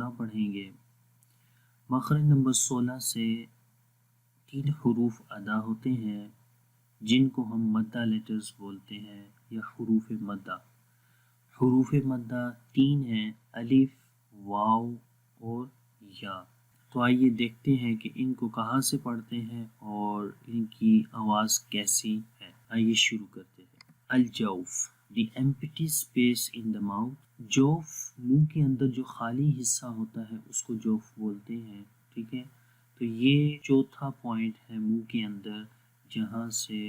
16 پڑھیں گے۔ مخرج نمبر 16 سے 3 حروف ادا ہوتے ہیں جن کو ہم مدہ لیٹرز بولتے ہیں یا حروف مدہ۔ حروف مدہ 3 ہیں، الف، واو اور یا۔ تو آئیے دیکھتے ہیں کہ ان کو کہاں سے پڑھتے ہیں اور ان کی آواز کیسی ہے۔ آئیے شروع کرتے ہیں۔ الجوف، دی empty space in the mouth۔ جوف منہ کے اندر جو خالی حصہ ہوتا ہے اس کو جوف بولتے ہیں، ٹھیک ہے۔ تو یہ چوتھا پوائنٹ ہے منہ کے اندر جہاں سے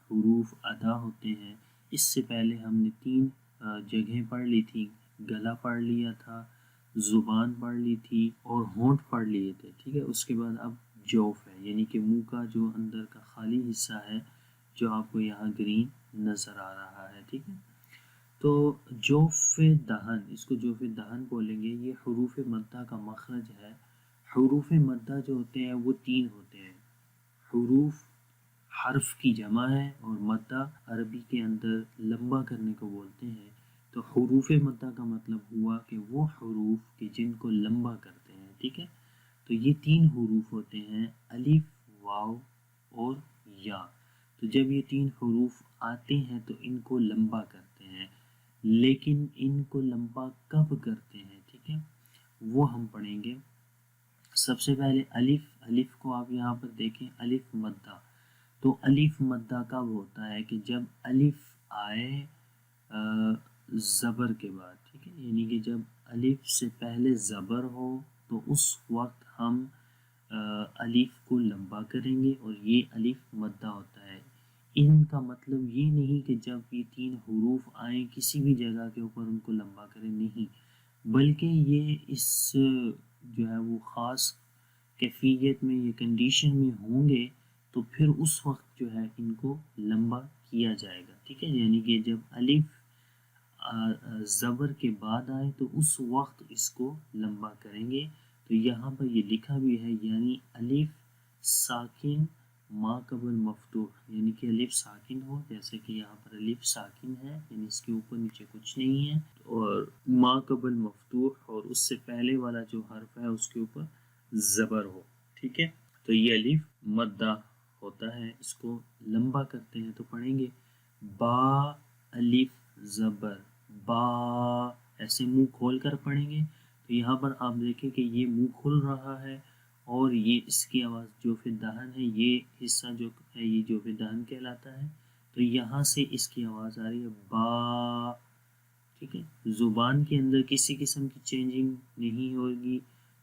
حروف ادا ہوتے ہیں۔ اس سے پہلے ہم نے 3 جگہیں پڑھ لی تھی، گلا پڑھ لیا تھا، زبان پڑھ لی تھی اور ہونٹ پڑھ لیے تھے، ٹھیک ہے۔ اس کے بعد اب جوف ہے، یعنی کہ منہ کا جو اندر کا خالی حصہ ہے جو آپ کو یہاں گرین نظر آ رہا ہے، ٹھیک ہے۔ تو جوف دہن، اس کو جوف دہن بولیں گے، یہ حروف مدہ کا مخرج ہے۔ حروف مدہ جو ہوتے ہیں وہ 3 ہوتے ہیں۔ حروف حرف کی جمع ہے اور مدہ عربی کے اندر لمبا کرنے کو بولتے ہیں۔ تو حروف مدہ کا مطلب ہوا کہ وہ حروف کہ جن کو لمبا کرتے ہیں، ٹھیک ہے۔ تو یہ 3 حروف ہوتے ہیں، الف، واو اور یا۔ تو جب یہ 3 حروف آتے ہیں تو ان کو لمبا کرتے ہیں، لیکن ان کو لمبا کب کرتے ہیں، ٹھیک ہے، وہ ہم پڑھیں گے۔ سب سے پہلے الف، الف کو آپ یہاں پر دیکھیں، الف مدہ۔ تو الف مدہ کب ہوتا ہے کہ جب الف آئے زبر کے بعد، ٹھیک ہے، یعنی کہ جب الف سے پہلے زبر ہو تو اس وقت ہم الف کو لمبا کریں گے اور یہ الف مدہ ہوتا ہے۔ ان کا مطلب یہ نہیں کہ جب یہ 3 حروف آئیں کسی بھی جگہ کے اوپر ان کو لمبا کریں، نہیں، بلکہ یہ اس جو ہے وہ خاص کیفیت میں یا کنڈیشن میں ہوں گے تو پھر اس وقت جو ہے ان کو لمبا کیا جائے گا، ٹھیک ہے۔ یعنی کہ جب الف زبر کے بعد آئے تو اس وقت اس کو لمبا کریں گے۔ تو یہاں پر یہ لکھا بھی ہے، یعنی الف ساکن ما قبل مفتوح، یعنی کہ الف ساکن ہو، جیسے کہ یہاں پر الف ساکن ہے، یعنی اس کے اوپر نیچے کچھ نہیں ہے، اور ما قبل مفتوح اور اس سے پہلے والا جو حرف ہے اس کے اوپر زبر ہو، ٹھیک ہے۔ تو یہ الف مدہ ہوتا ہے، اس کو لمبا کرتے ہیں تو پڑھیں گے با، الف زبر با، ایسے منہ کھول کر پڑھیں گے۔ تو یہاں پر آپ دیکھیں کہ یہ منہ کھل رہا ہے اور یہ اس کی آواز جوف دہن ہے، یہ حصہ جو ہے یہ جوف دہن کہلاتا ہے۔ تو یہاں سے اس کی آواز آ رہی ہے با، ٹھیک ہے۔ زبان کے اندر کسی قسم کی چینجنگ نہیں ہوگی،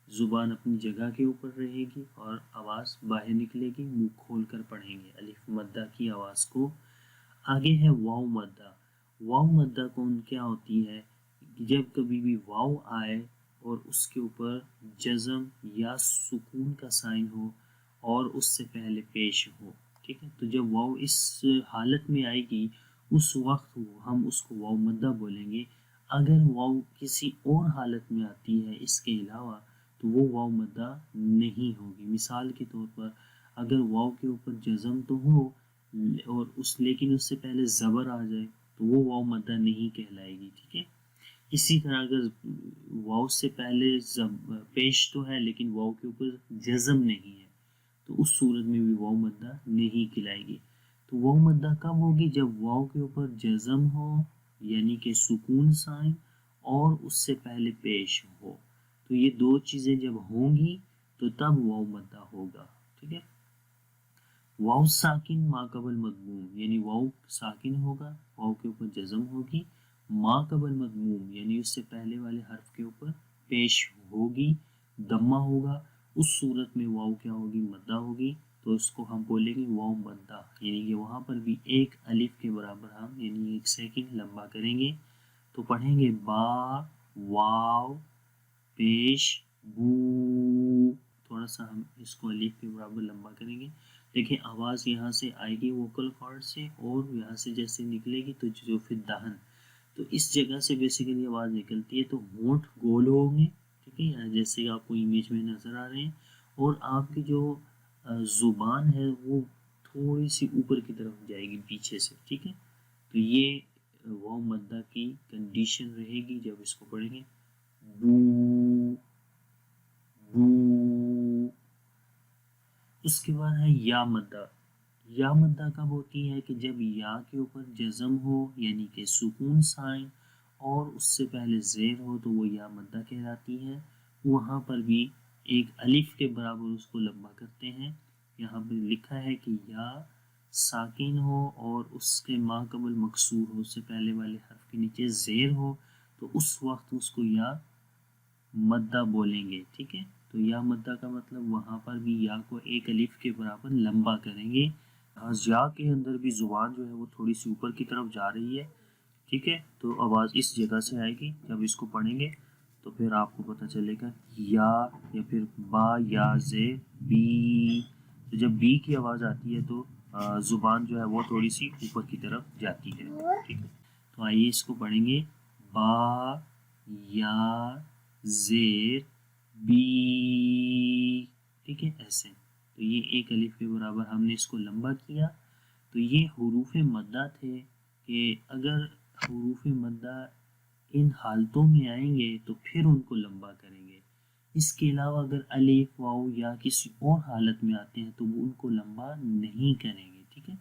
زبان اپنی جگہ کے اوپر رہے گی اور آواز باہر نکلے گی، منہ کھول کر پڑھیں گے الف مدہ کی آواز کو۔ آگے ہے واو مدہ۔ واو مدہ کون کیا ہوتی ہے؟ جب کبھی بھی واو آئے اور اس کے اوپر جزم یا سکون کا سائن ہو اور اس سے پہلے پیش ہو، ٹھیک ہے۔ تو جب واو اس حالت میں آئے گی اس وقت ہم اس کو واو مدہ بولیں گے۔ اگر واو کسی اور حالت میں آتی ہے اس کے علاوہ تو وہ واو مدہ نہیں ہوگی۔ مثال کے طور پر اگر واو کے اوپر جزم تو ہو اور لیکن اس سے پہلے زبر آ جائے تو وہ واو مدہ نہیں کہلائے گی، ٹھیک ہے۔ اسی طرح اگر واو سے پہلے پیش تو ہے لیکن واو کے اوپر جزم نہیں ہے تو اس صورت میں بھی واو مدہ نہیں کہلائے گی۔ تو واو مدہ کب ہوگی؟ جب واو کے اوپر جزم ہو، یعنی کہ سکون سائن، اور اس سے پہلے پیش ہو۔ تو یہ 2 چیزیں جب ہوں گی تو تب واو مدہ ہوگا، ٹھیک ہے۔ واو ساکن ما قبل مضموم، یعنی واو ساکن ہوگا، واو کے اوپر جزم ہوگی، ما قبل مضموم یعنی اس سے پہلے والے حرف کے اوپر پیش ہوگی، دمہ ہوگا، اس صورت میں واو کیا ہوگی؟ مدہ ہوگی۔ تو اس کو ہم بولیں گے واو مدہ، یعنی کہ وہاں پر بھی ایک الف کے برابر ہم یعنی 1 سیکنڈ لمبا کریں گے۔ تو پڑھیں گے با، واو، پیش، بو، تھوڑا سا ہم اس کو الف کے برابر لمبا کریں گے۔ دیکھیں آواز یہاں سے آئے گی ووکل کارڈ سے اور یہاں سے جیسے نکلے گی تو جو پھر دہن، تو اس جگہ سے بیسیکلی آواز نکلتی ہے، تو ہونٹ گول ہوں گے، ٹھیک ہے، جیسے آپ کو امیج میں نظر آ رہے ہیں، اور آپ کی جو زبان ہے وہ تھوڑی سی اوپر کی طرف جائے گی پیچھے سے، ٹھیک ہے۔ تو یہ واو مدہ کی کنڈیشن رہے گی جب اس کو پڑھیں گے بو، اس کے بعد ہے یا مدہ. یا مدہ کب ہوتی ہے کہ جب یا کے اوپر جزم ہو یعنی کہ سکون سائن اور اس سے پہلے زیر ہو تو وہ یا مدہ کہلاتی ہے. وہاں پر بھی ایک الف کے برابر اس کو لمبا کرتے ہیں. یہاں پہ لکھا ہے کہ یا ساکن ہو اور اس کے ما قبل مکسور ہو، اس سے پہلے والے حرف کے نیچے زیر ہو تو اس وقت اس کو یا مدہ بولیں گے. ٹھیک ہے، تو یا مدہ کا مطلب وہاں پر بھی یا کو ایک الف کے برابر لمبا کریں گے. یا کے اندر بھی زبان جو ہے وہ تھوڑی سی اوپر کی طرف جا رہی ہے. ٹھیک ہے، تو آواز اس جگہ سے آئے گی. جب اس کو پڑھیں گے تو پھر آپ کو پتہ چلے گا یا پھر با یا زے بی. تو جب بی کی آواز آتی ہے تو زبان جو ہے وہ تھوڑی سی اوپر کی طرف جاتی ہے. ٹھیک ہے، تو آئیے اس کو پڑھیں گے. با یا زیر بی. ٹھیک ہے، ایسے. تو یہ ایک الف کے برابر ہم نے اس کو لمبا کیا. تو یہ حروف مدہ تھے کہ اگر حروف مدہ ان حالتوں میں آئیں گے تو پھر ان کو لمبا کریں گے. اس کے علاوہ اگر الف واو یا کسی اور حالت میں آتے ہیں تو وہ ان کو لمبا نہیں کریں گے. ٹھیک ہے،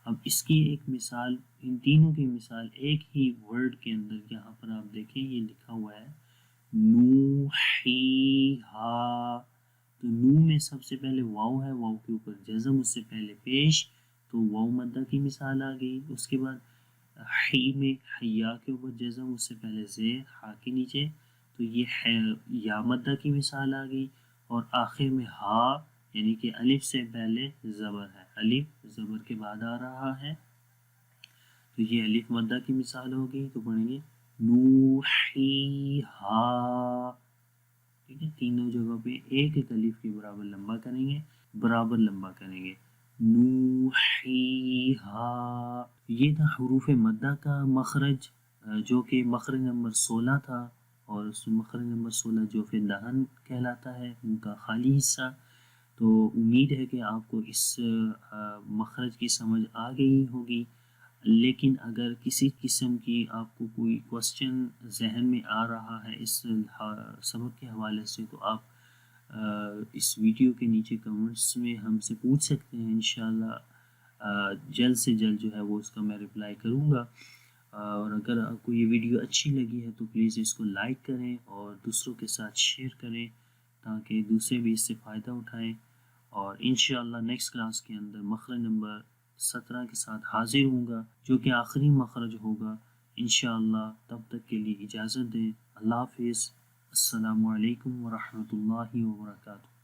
اب اس کی ایک مثال، ان تینوں کی مثال ایک ہی ورڈ کے اندر یہاں پر آپ دیکھیں یہ لکھا ہوا ہے نوحی ہا. تو نو میں سب سے پہلے واو ہے، واو کے اوپر جزم اس سے پہلے پیش، تو واو مدہ کی مثال آ گئی. اس کے بعد حی میں حیا کے اوپر جزم اس سے پہلے زیر ہا کے نیچے، تو یہ یا مدہ کی مثال آ گئی. اور آخر میں ہا یعنی کہ الف سے پہلے زبر ہے، الف زبر کے بعد آ رہا ہے تو یہ الف مدہ کی مثال ہو گئی. تو پڑھیں گے نوحی ہا. ٹھیک ہے، تینوں جگہوں پہ ایک ایک الف کے برابر لمبا کریں گے، برابر لمبا کریں گے. نوحی ہا. یہ تھا حروف مدہ کا مخرج جو کہ مخرج نمبر 16 تھا، اور اس مخرج نمبر 16 جو پھر دہن کہلاتا ہے ان کا خالی حصہ. تو امید ہے کہ آپ کو اس مخرج کی سمجھ آ گئی ہوگی. لیکن اگر کسی قسم کی آپ کو کوئی کوسچن ذہن میں آ رہا ہے اس سبق کے حوالے سے تو آپ اس ویڈیو کے نیچے کمنٹس میں ہم سے پوچھ سکتے ہیں. انشاءاللہ جلد سے جلد جو ہے وہ اس کا میں رپلائی کروں گا. اور اگر آپ کو یہ ویڈیو اچھی لگی ہے تو پلیز اس کو لائک کریں اور دوسروں کے ساتھ شیئر کریں تاکہ دوسرے بھی اس سے فائدہ اٹھائیں. اور انشاءاللہ نیکسٹ کلاس کے اندر مخرج نمبر 17 کے ساتھ حاضر ہوں گا جو کہ آخری مخرج ہوگا انشاءاللہ. تب تک کے لیے اجازت دیں. اللہ حافظ. السلام علیکم ورحمۃ اللہ وبرکاتہ.